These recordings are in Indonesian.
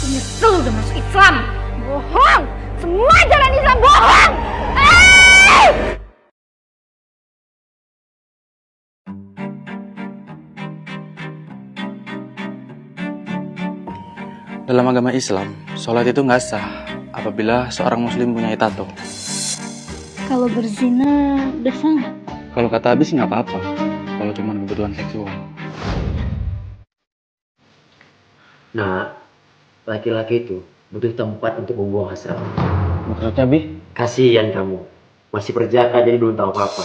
Nyesel udah masuk Islam. Bohong. Semua jalan Islam bohong. Dalam agama Islam, sholat itu nggak sah apabila seorang muslim punya tato. Kalau berzina udah sah nggak? Kalau kata habis nggak apa-apa, kalau cuma kebutuhan seksual. Nah, laki-laki itu butuh tempat untuk membuang hasrat. Maksudnya, Bi? Kasihan kamu, masih perjaka jadi belum tahu apa-apa.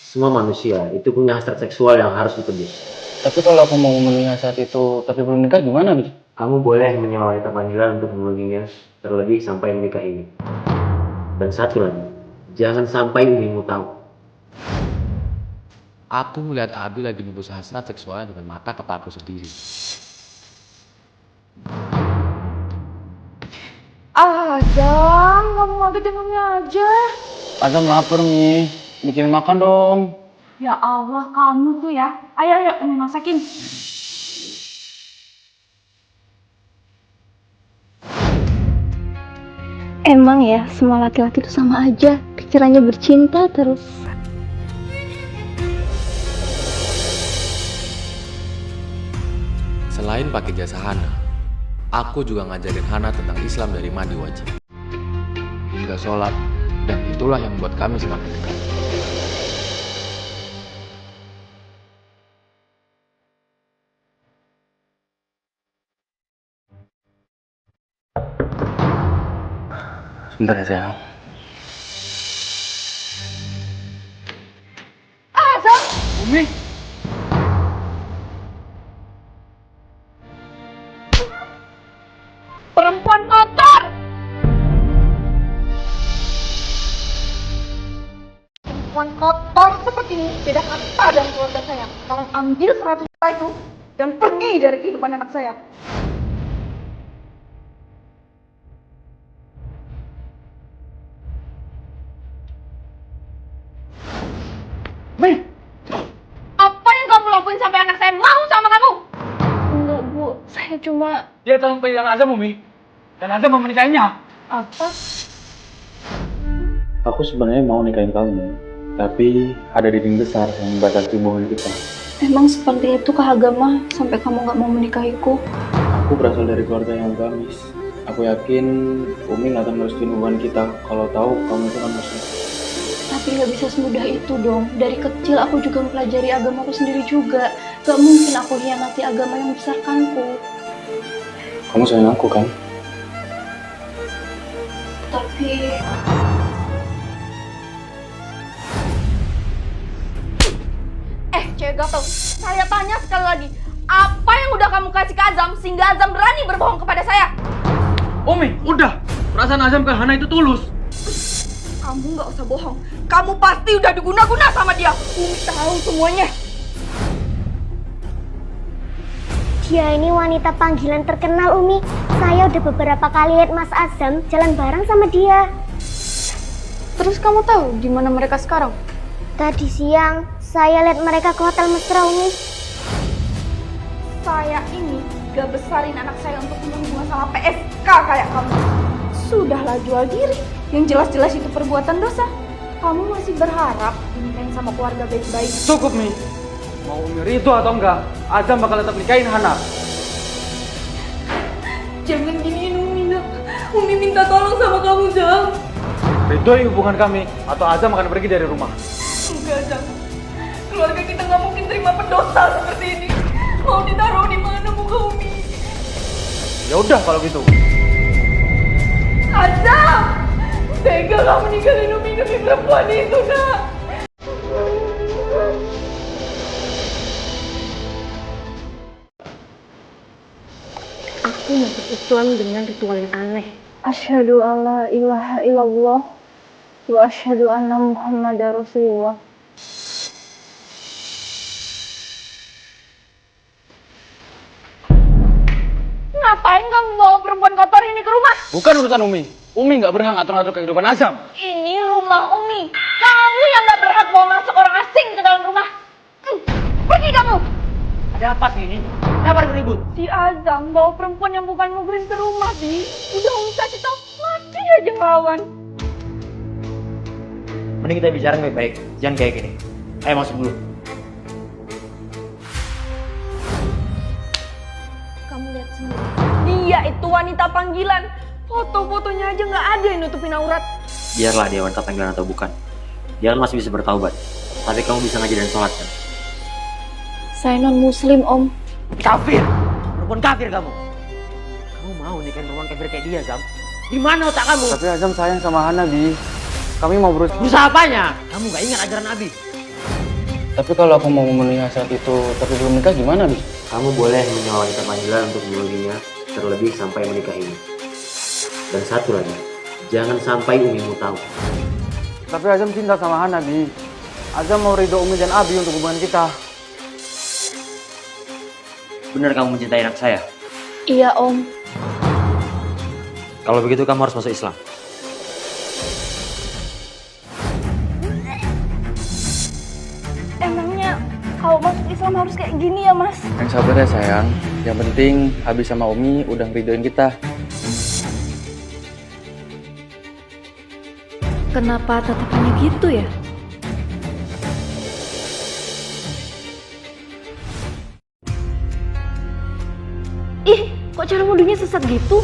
Semua manusia itu punya hasrat seksual yang harus ditebus. Tapi kalau aku mau memenuhi hasrat itu tapi belum nikah gimana, Bi? Kamu boleh menyewa wanita panggilan untuk memenuhinya terlebih sampai menikah ini. Dan satu lagi, jangan sampai ibumu tahu. Aku melihat Abi lagi nebus hasrat seksualnya dengan mata kepalaku sendiri. Azam, kamu ngagetin Umi aja. Azam lapar nih, bikin makan dong. Ya Allah, kamu tuh ya. Ayo, Umi masakin. Emang ya, semua laki-laki itu sama aja. Pikirannya bercinta terus. Selain pakai jasa Hana, aku juga ngajarin Hana tentang Islam dari mandi wajib hingga sholat, dan itulah yang membuat kami semakin dekat. Sebentar ya, sayang. Azam! Umi! Perempuan kotor! Perempuan kotor seperti ini tidak kata dan keluarga saya. Tolong ambil 100 juta itu dan pergi dari kehidupan anak saya. Mi! Apa yang kamu lakuin sampai anak saya mau sama kamu? Enggak, Bu. Saya cuma... Dia tolong pegang Azam, Umi. Dan Azam mau menikahinya. Apa? Aku sebenarnya mau nikahin kamu, tapi ada dinding besar yang membatasi hubungan kita. Emang seperti itu kah agama sampai kamu nggak mau menikahiku? Aku berasal dari keluarga yang agamis. Aku yakin Umi nggak akan merestuin hubungan kita kalau tahu kamu itu kan muslim. Tapi nggak bisa semudah itu dong. Dari kecil aku juga mempelajari agamaku sendiri juga. Gak mungkin aku hianati agama yang membesarkanku. Kamu sayang aku kan? Tapi... cewek gatel, saya tanya sekali lagi. Apa yang udah kamu kasih ke Azam sehingga Azam berani berbohong kepada saya? Umi, udah! Perasaan Azam ke Hana itu tulus. Kamu nggak usah bohong. Kamu pasti udah diguna-guna sama dia. Umi tahu semuanya. Dia ini wanita panggilan terkenal, Umi. Saya udah beberapa kali lihat Mas Azam jalan bareng sama dia. Terus kamu tahu di mana mereka sekarang? Tadi siang, saya lihat mereka ke Hotel Mesra, Umi. Saya ini gak besarin anak saya untuk punya hubungan sama PSK kayak kamu. Sudahlah jual diri. Yang jelas-jelas itu perbuatan dosa. Kamu masih berharap dinikahin sama keluarga baik-baik? Cukup, Mi. Mau Umi itu atau enggak, Azam bakal tetap nikahin Hana. Jangan giniin Umi, nak. Umi minta tolong sama kamu, Zam. Ridhoi hubungan kami, atau Azam akan pergi dari rumah. Enggak, Zam. Keluarga kita nggak mungkin terima pendosa seperti ini. Mau ditaruh di mana muka Umi? Ya udah kalau gitu. Azam! Tega kamu ninggalin Umi demi perempuan itu, nak. Aku masuk Islam dengan ritual yang aneh. Asyhadu alla ilaha illallah wa asyhadu anna Muhammadar Rasulullah. Ngapain kamu bawa perempuan kotor ini ke rumah? Bukan urusan Umi. Umi nggak berhak ngatur-ngatur kehidupan Azam. Ini rumah Umi. Kamu yang nggak berhak bawa masuk orang asing ke dalam rumah. Pergi kamu. Ada apa sih ini? Kenapa ribut? Si Azam bawa perempuan yang bukan Mugrin ke rumah, Bi. Udah Umi kasih tau, masih aja ngelawan. Mending kita bicara baik-baik, jangan kayak gini. Ayo masuk dulu. Kamu lihat sendiri. Dia itu wanita panggilan. Foto-fotonya aja nggak ada yang nutupin aurat. Biarlah dia wanita panggilan atau bukan. Dia kan masih bisa bertaubat. Tapi kamu bisa ngaji dan sholat kan? Saya non muslim, Om. Kafir! Perempuan kafir kamu! Kamu mau nikahin perempuan kafir kayak dia, Zam? Di mana otak kamu? Tapi Azam sayang sama Hana, Bi. Kami mau berusaha. Berusaha apanya? Kamu gak ingat ajaran Nabi? Tapi kalau aku mau memenuhi hasrat itu tapi belum nikah gimana, Bi? Kamu boleh menyewa wanita panggilan untuk memilikinya terlebih sampai menikahinya. Dan satu lagi, jangan sampai Umimu tahu. Tapi Azam cinta sama Hana, Bi. Azam mau ridho Umi dan Abi untuk hubungan kita. Benar kamu mencintai anak saya? Iya, Om. Kalau begitu kamu harus masuk Islam. Emangnya kalau masuk Islam harus kayak gini ya, Mas? Yang sabar ya sayang. Yang penting Abi sama Umi udah ngeridoin kita. Kenapa tatapannya gitu ya? Ih, kok cara wudhunya sesat gitu?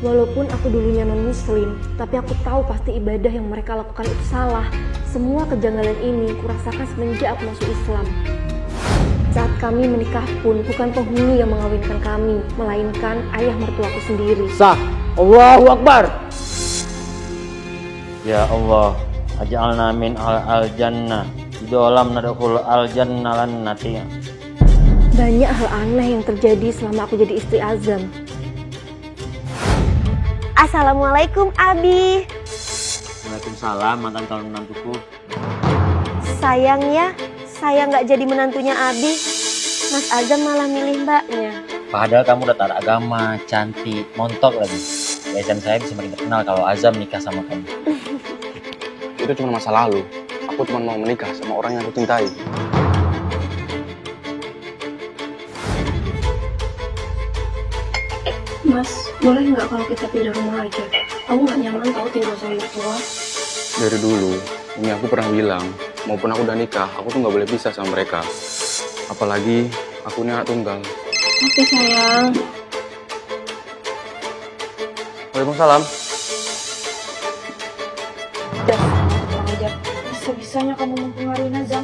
Walaupun aku dulunya non-muslim, tapi aku tahu pasti ibadah yang mereka lakukan itu salah. Semua kejanggalan ini kurasakan semenjak aku masuk Islam. Saat kami menikah pun bukan penghulu yang mengawinkan kami, melainkan ayah mertuaku sendiri. Sah! Allahu Akbar! Ya Allah, aj'alna min al-jannah. Idolam nadkhul al-jannah lan nati. Banyak hal aneh yang terjadi selama aku jadi istri Azam. Assalamualaikum, Abi. Waalaikumsalam, mantan calon menantuku. Sayangnya, saya nggak jadi menantunya Abi. Mas Azam malah milih mbaknya. Padahal kamu udah taat agama, cantik, montok lagi. Biasanya saya bisa makin terkenal kalau Azam nikah sama kamu. Itu cuma masa lalu. Aku cuma mau menikah sama orang yang aku cintai. Mas, boleh nggak kalau kita pindah rumah aja? Aku nggak nyaman tahu tinggal sama mertua. Dari dulu, Umi aku pernah bilang, maupun aku udah nikah, aku tuh nggak boleh pisah sama mereka. Apalagi aku ini anak tunggal. Oke sayang. Waalaikumsalam. Dah, tenang aja. Bisa-bisanya kamu mempengaruhi Azam.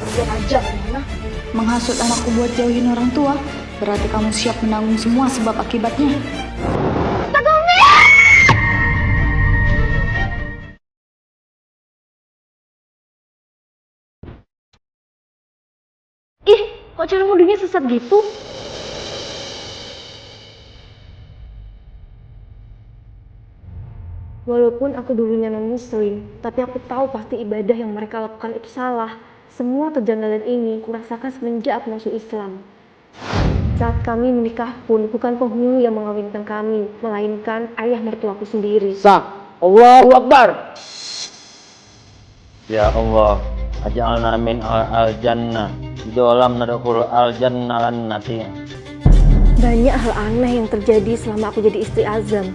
Kerjaan aja gimana? Menghasut anakku buat jauhin orang tua. Berarti kamu siap menanggung semua sebab akibatnya. Ih, kok cara wudhunya sesat gitu? Walaupun aku dulunya non-muslim, tapi aku tahu pasti ibadah yang mereka lakukan itu salah. Semua kejanggalan ini kurasakan semenjak aku masuk Islam. Saat kami menikah pun bukan penghulu yang mengawinkan kami, melainkan ayah mertuaku sendiri. Sah! Allahu Akbar! Ya Allah, aj'alna min al-jannah. Idolam nadkhul al-jannah lan nati. Banyak hal aneh yang terjadi selama aku jadi istri Azam.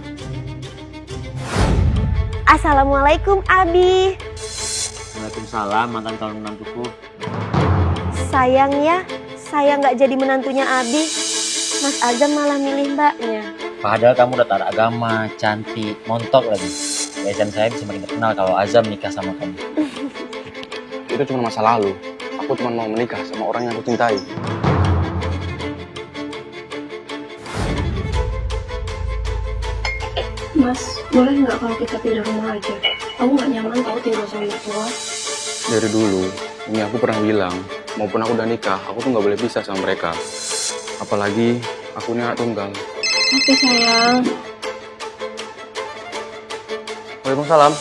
Assalamualaikum, Abi. Waalaikumsalam, mantan calon menantuku. Sayangnya, saya nggak jadi menantunya Abi. Mas Azam malah milih mbaknya. Padahal kamu udah taat agama, cantik, montok lagi. Biasanya saya bisa makin terkenal kalau Azam nikah sama kamu. Itu cuma masa lalu. Aku cuma mau menikah sama orang yang aku cintai. Mas, boleh nggak kalau kita pindah rumah aja? Aku nggak nyaman tahu tinggal sama mertua. Dari dulu, Umi aku pernah bilang, maupun aku udah nikah, aku tuh nggak boleh pisah sama mereka. Apalagi aku ini anak tunggal. Oke sayang. Waalaikumsalam.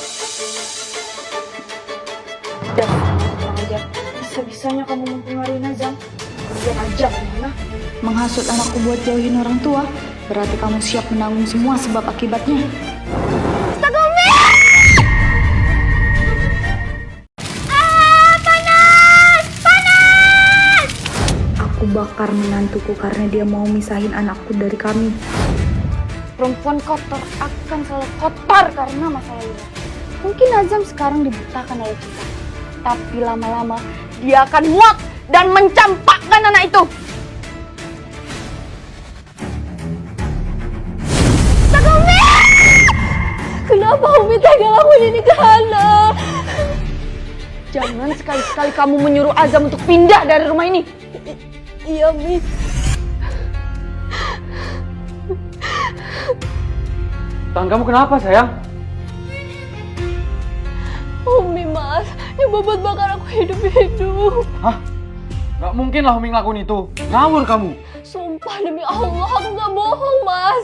Dah, tenang aja. Bisa-bisanya kamu mempengaruhi Azam. Kerjaan aja gimana? Menghasut anakku buat jauhin orang tua. Berarti kamu siap menanggung semua sebab akibatnya. bakar menantuku karena dia mau misahin anakku dari kami. Perempuan kotor akan selalu kotor karena masalah ini. Mungkin Azam sekarang dibutakan oleh cinta, tapi lama-lama dia akan muak dan mencampakkan anak itu. Umi! Kenapa Umi tega lakuin ini ke Hana? Jangan sekali-sekali kamu menyuruh Azam untuk pindah dari rumah ini. Iya, Mi. Tangan kamu kenapa, sayang? Umi, Mas, nyoba buat bakar aku hidup-hidup. Hah? Gak mungkin lah Umi ngelakuin itu. Ngawur kamu. Sumpah demi Allah, aku gak bohong, Mas.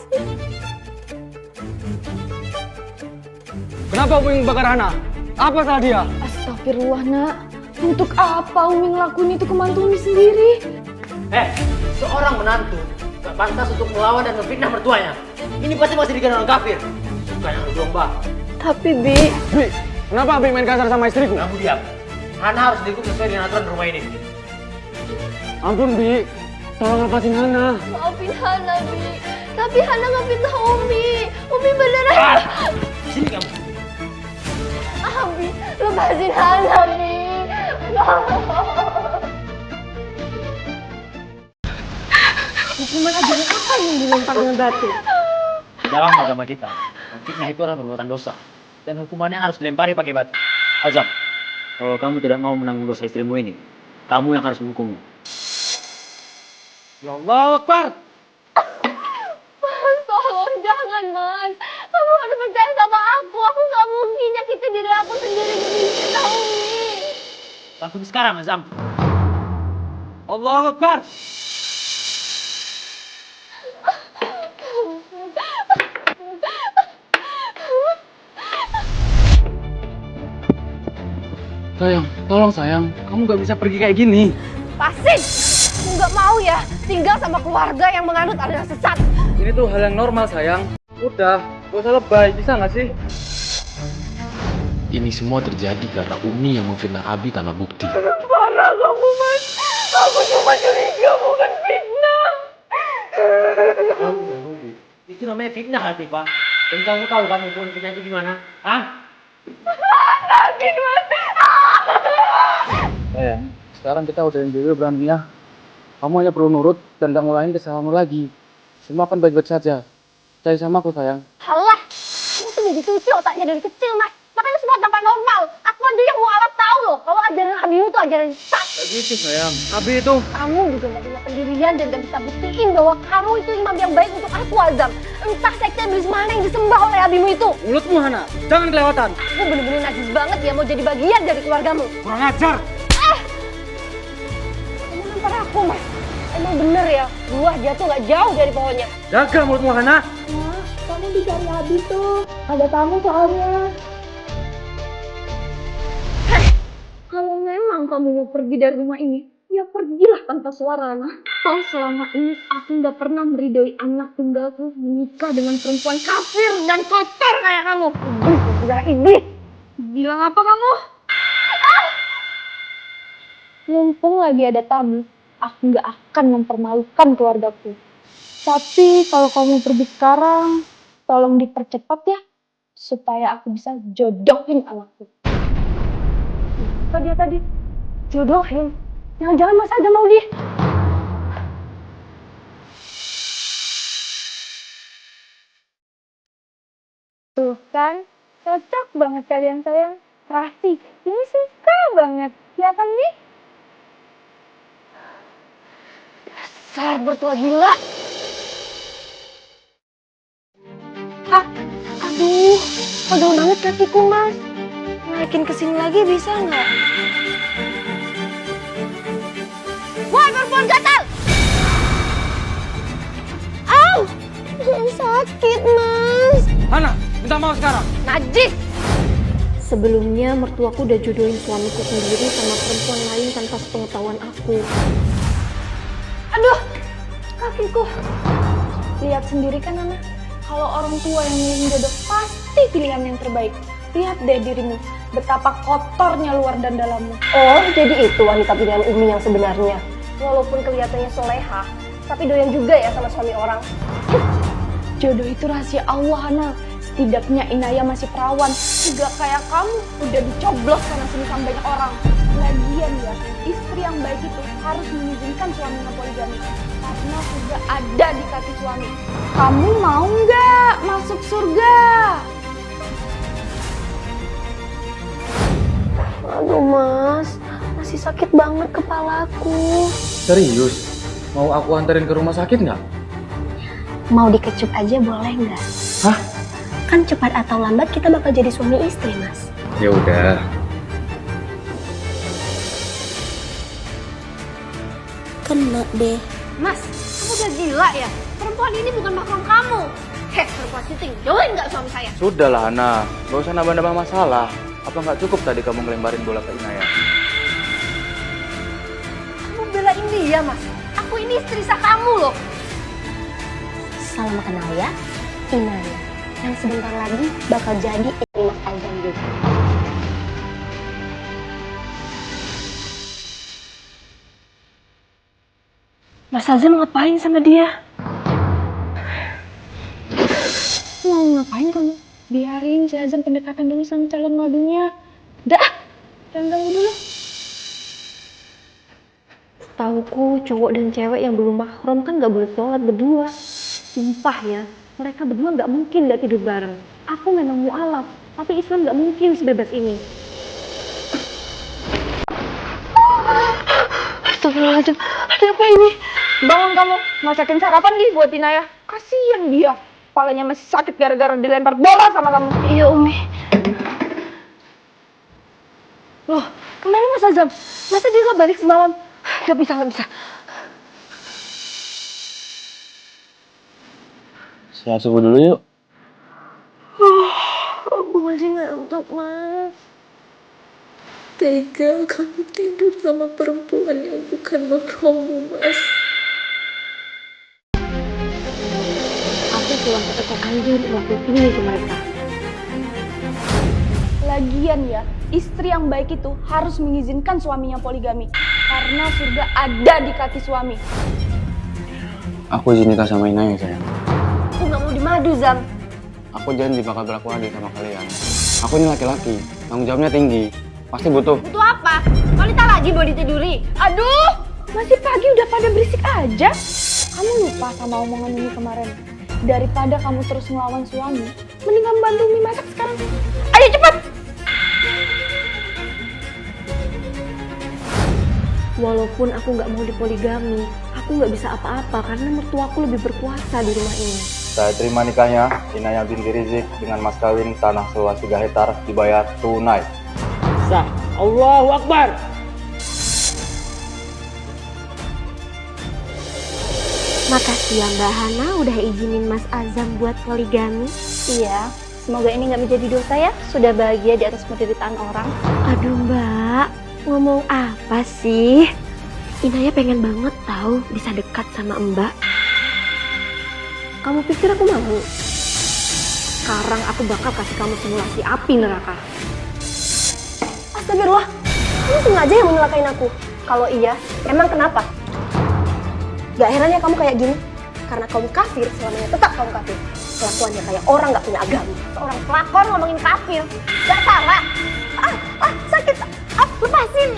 Kenapa Umi bakar Hana? Apa salah dia? Astagfirullah, Nak. Untuk apa Umi ngelakuin itu ke mantu Umi sendiri? Seorang menantu gak pantas untuk melawan dan memfitnah mertuanya. Ini pasti masih dikenal orang kafir. Bukan yang domba. Tapi, Bi, Bi, kenapa Bi main kasar sama istriku? Kamu diam. Hana harus dihukum sesuai dengan aturan rumah ini. Ampun, Bi. Tolong lepasin Hana. maafin Hana, Bi. Tapi Hana gak fitnah Umi. Umi beneran. Sini kamu. Bi, lepasin Hana, Bi. Hukuman ajaran apa yang dilempar dengan batu? Dalam agama kita, fitnah itu adalah perbuatan dosa. Dan hukumannya harus dilempari pakai batu. Azam, kalau kamu tidak mau menanggung dosa istrimu ini, kamu yang harus menghukumnya. Ya Allah, Akbar. Mas, tolong jangan, Mas. Kamu harus percaya sama aku. Aku gak mungkin nyakitin diri aku sendiri demi cinta Umi. Lakukan sekarang, Azam. Allah Akbar. Sayang, tolong sayang. Kamu gak bisa pergi kayak gini. Pasin! Aku gak mau ya tinggal sama keluarga yang menganut aliran sesat. Ini tuh hal yang normal sayang. Udah, gak usah lebay. Bisa gak sih? Ini semua terjadi karena Umi yang memfitnah Abi tanpa bukti. Parah kamu, Mas. Aku cuma curiga, bukan fitnah. Itu namanya fitnah, Latifah. Dan kamu tahu kan hukuman fitnah itu gimana? Hah? Sakit, Mas. Sayang, sekarang kita udah yang dulu berani ya. Kamu hanya perlu nurut dan gak ngulangin kesalahanmu lagi. Semua akan baik-baik saja. Percaya sama aku sayang. Halah, kamu tuh jadi cuci otaknya dari kecil, Mas. Makanya semua tampak normal. Aku aja yang mau alat tahu loh. Kalau ajaran Abimu tuh ajaran sesat. Gak gitu sayang. Abi itu. Kamu juga gak punya pendirian dan gak bisa buktiin bahwa kamu itu imam yang baik untuk aku, Azam. Entah sekte iblis mana yang disembah oleh Abimu itu. Mulutmu Hana, jangan kelewatan. Aku bener-bener najis banget ya mau jadi bagian dari keluargamu. Kurang ajar. Kamu nampar aku, Mas. Emang bener ya, buah jatuh gak jauh dari pohonnya. Jaga mulutmu Hana. Kamu dicari Abi tuh. Ada tamu soalnya. Kalau memang kamu mau pergi dari rumah ini, ya pergilah tanpa suara, Nah. Toh selama ini aku nggak pernah meridoi anak tunggalku menikah dengan perempuan kafir dan kotor kayak kamu. Udah ini. Bilang apa kamu? Mumpung lagi ada tamu, aku nggak akan mempermalukan keluargaku. Tapi kalau kamu pergi sekarang, tolong dipercepat ya, supaya aku bisa jodohin anakku. Apa dia tadi? Jodohin? Jangan-jangan Mas Adam mau dia. Tuh kan, cocok banget kalian sayang. Pasti, ini suka banget. Ya kan nih? Dasar bertua gila. Aduh, pegel banget kakiku, Mas. Naikin kesini lagi bisa nggak? Woi, perempuan gatal! Au! Sakit, Mas. Hana, minta maaf sekarang. Najis! Sebelumnya, mertuaku udah jodohin suamiku sendiri sama perempuan lain tanpa sepengetahuan aku. Aduh, kakiku. Lihat sendiri kan, Nana? Kalau orang tua yang milih jodoh pasti pilihan yang terbaik. Lihat deh dirimu, betapa kotornya luar dan dalammu. Oh, jadi itu wanita pilihan Umi yang sebenarnya. Walaupun kelihatannya soleha, tapi doyan juga ya sama suami orang. Jodoh itu rahasia Allah, Hana. Setidaknya Inaya masih perawan. Juga kayak kamu, udah dicoblos sana sini sama banyak orang. Lagian ya, istri yang baik itu harus mengizinkan suaminya poligami. Karena surga ada di kaki suami. Kamu mau nggak masuk surga? Aduh mas, masih sakit banget kepalaku. Serius? Mau aku anterin ke rumah sakit nggak? Mau dikecup aja boleh nggak? Hah? Kan cepat atau lambat kita bakal jadi suami istri, Mas. Ya udah. Kena deh. Mas, kamu udah gila ya? Perempuan ini bukan mahram kamu. Heh, perempuan siting, jauhin nggak suami saya? Sudahlah Hana, gak usah nambah-nambah masalah. Apa nggak cukup tadi kamu ngelembarin bola ke Inaya? Kamu belain dia, Mas. Aku ini istri sah kamu loh. Salam kenal ya, Inaya. Yang sebentar lagi bakal jadi istri Mas Azam juga. Mas Azam ngapain sama dia? Mau ngapain kamu? Biarin si Azam pendekatan dulu sama calon madunya. Dah, jangan ganggu dulu. Tauku cowok dan cewek yang belum mahram kan gak boleh sholat berdua. Sumpah ya, mereka berdua gak mungkin gak tidur bareng. Aku memang mu'alaf, tapi Islam gak mungkin sebebas ini. Astagfirullahaladzim, ada apa ini? Bangun kamu, masakin sarapan nih buat Inaya. Kasian dia, kepalanya masih sakit gara-gara dilempar bola sama kamu. Iya Umi. Loh, kemana Mas Azam? Masa dia gak balik semalam? Gak bisa. Saya subuh dulu yuk. Aku masih ngantuk, Mas. Tega kamu tidur sama perempuan yang bukan mahrammu, Mas. Aku pulang ke toko anjir waktu ini ke mereka. Lagian ya, istri yang baik itu harus mengizinkan suaminya poligami. Karena surga ada di kaki suami. Aku izin nikah sama Inaya, sayang. Aku gak mau dimadu, Zam. Aku janji bakal berlaku adil sama kalian. Aku ini laki-laki, tanggung jawabnya tinggi. Pasti butuh. Itu apa? Wanita lagi mau ditiduri? Aduh, masih pagi udah pada berisik aja. Kamu lupa sama omongan Umi kemarin. Daripada kamu terus ngelawan suami, mending kamu bantu Umi masak sekarang. Ayo cepat! Walaupun aku gak mau dipoligami, aku gak bisa apa-apa karena mertuaku lebih berkuasa di rumah ini. Saya terima nikahnya Inaya binti Rizik dengan mas kawin tanah seluas 3 hektar dibayar tunai. Sah. Allahu Akbar. Makasih ya Mbak Hana udah izinin Mas Azam buat poligami. Iya, semoga ini nggak menjadi dosa ya. Sudah bahagia di atas penderitaan orang. Aduh Mbak, ngomong apa sih? Inaya pengen banget tahu bisa dekat sama Mbak. Kamu pikir aku mau? Sekarang aku bakal kasih kamu simulasi api neraka. Astagfirullah, kamu sengaja yang menyelakain aku? Kalau iya, emang kenapa? Gak herannya kamu kayak gini. Karena kamu kafir, selamanya tetap kamu kafir. Kelakuannya kayak orang gak punya agama. Seorang pelakor ngomongin kafir. Gak salah. Sakit. Lepasin.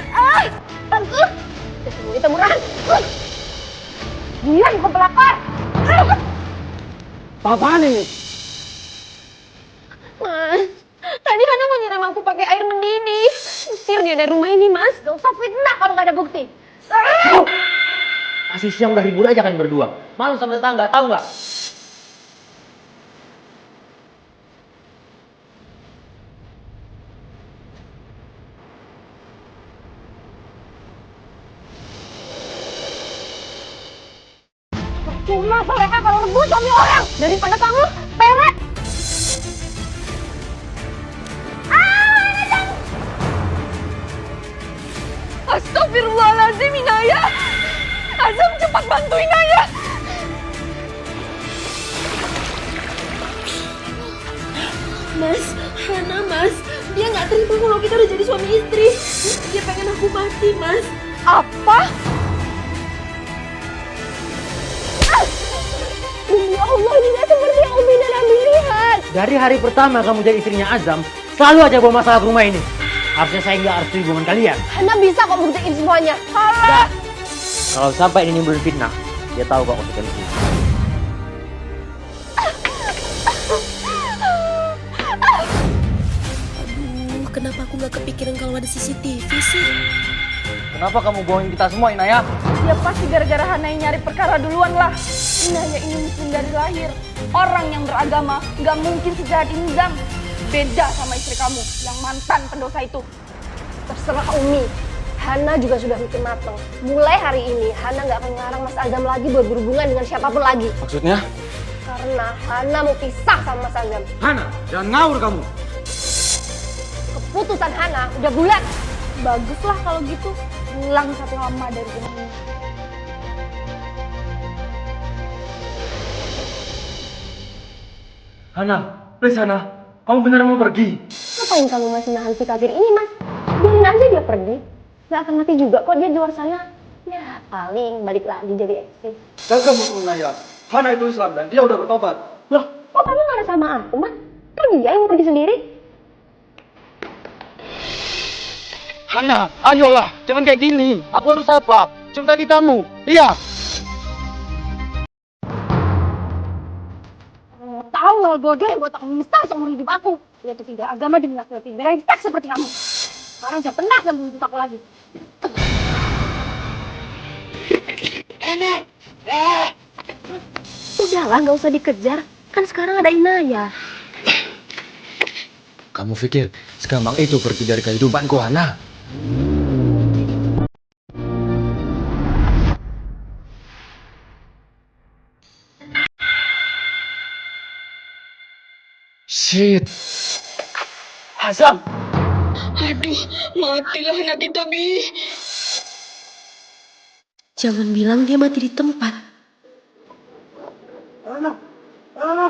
Itu murahan. Diam, kau pelakor. Apaan ini? Mas, tadi Hana mau nyiram aku pakai air mendidih. Usir dia dari rumah ini, Mas. Gak usah fitnah kalau gak ada bukti. Masih siang udah ribut aja kan berdua. Malu sama tetangga, tahu nggak? Cuma mereka kalau rebut suami orang daripada kamu pelet. Astagfirullahaladzim, Inaya. Azam, cepat bantu Inaya. Mas, Hana Mas, dia nggak terima kalau kita udah jadi suami istri. Dia pengen aku mati, Mas. Apa? Allah, ini gak seperti yang Umi dan Abi lihat. Dari hari pertama kamu jadi istrinya Azam, selalu aja bawa masalah ke rumah ini. Harusnya saya nggak harus hubungan kalian. Hana bisa kok buktiin semuanya. Kalau sampai ini nimbulin fitnah, dia tahu kok konsekuensinya. Kenapa aku nggak kepikiran kalau ada CCTV sih? Kenapa kamu bohongin kita semua, Inaya? Ya pasti gara-gara Hana yang nyari perkara duluan lah. Inaya ini muslim dari lahir. Orang yang beragama nggak mungkin sejahat ini, Zam. Beda sama istri kamu yang mantan pendosa itu. Terserah Umi. Hana juga sudah mikir mateng. Mulai hari ini, Hana nggak akan ngelarang Mas Azam lagi buat berhubungan dengan siapapun lagi. Maksudnya? Karena Hana mau pisah sama Mas Azam. Hana, jangan ngawur kamu. Keputusan Hana udah bulat. Baguslah kalau gitu. Hilang satu hama dari rumah ini. Hana, please Hana. Kamu benar mau pergi? Ngapain kamu masih nahan si kafir ini, Mas? Biarin aja dia pergi. Gak akan mati juga kok dia di luar sana. Ya, paling balik lagi jadi eksis. Dan kamu Inaya, Hana itu Islam dan dia udah bertobat. Loh, kok kamu gak ada sama aku, Mas? Kan dia yang mau pergi sendiri. Hana, ayolah, jangan kayak gini. Aku harus apa? Cinta kamu. Iya. Tahu nggak bodoh yang buat aku menyesal seumur hidup aku. Yaitu tidak agama dan laki-laki brengsek seperti kamu. Sekarang jangan pernah dan menuntut aku lagi. Udahlah, nggak usah dikejar. Kan sekarang ada Inaya. Kamu pikir segampang itu pergi dari kehidupanku, Hana? Shit. Azam. Aduh, matilah anak kita, Bi. Jangan bilang dia mati di tempat. Hana, Hana.